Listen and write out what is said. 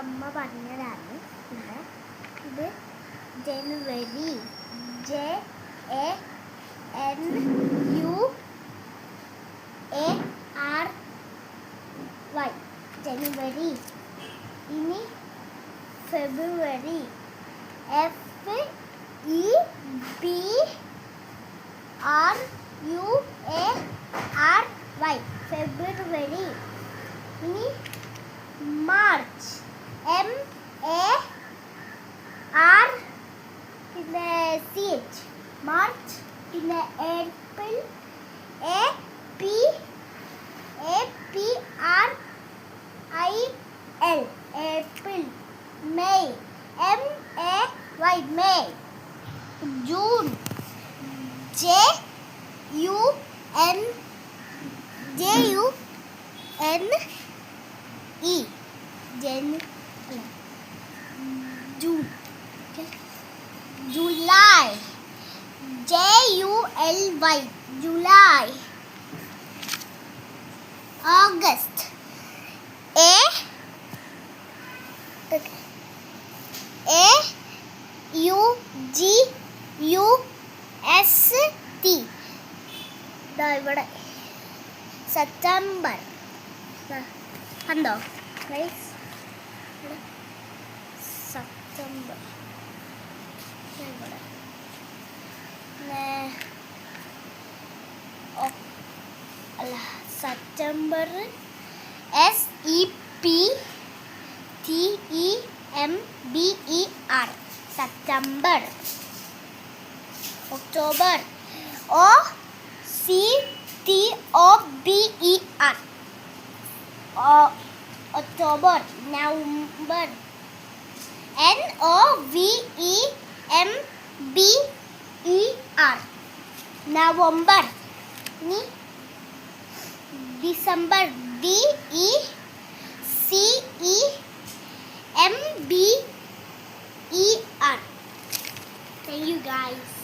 അമ്മ പറഞ്ഞതാണ്. ഇത് ജനുവരി, JANUARY, ജനുവരി. ഇനി ഫെബ്രുവരി, FEBRUARY, ഫെബ്രുവരി. ഇനി മാർച്ച്, MARCH, മാർച്ച്. പിന്നെ April, APRIL, April. May, MAY, May. June, JUNE, June. July, JULY, July. August, AUGUST, ഇവിടെ. സെപ്റ്റംബർ കണ്ടോ ഗൈസ്, സെപ്റ്റംബർ. ഇവിടെ September, SEPTEMBER, September. October, OCTOBER, October. November, NOVEMBER, November. ഇനി December, DECEMBER. Thank you guys.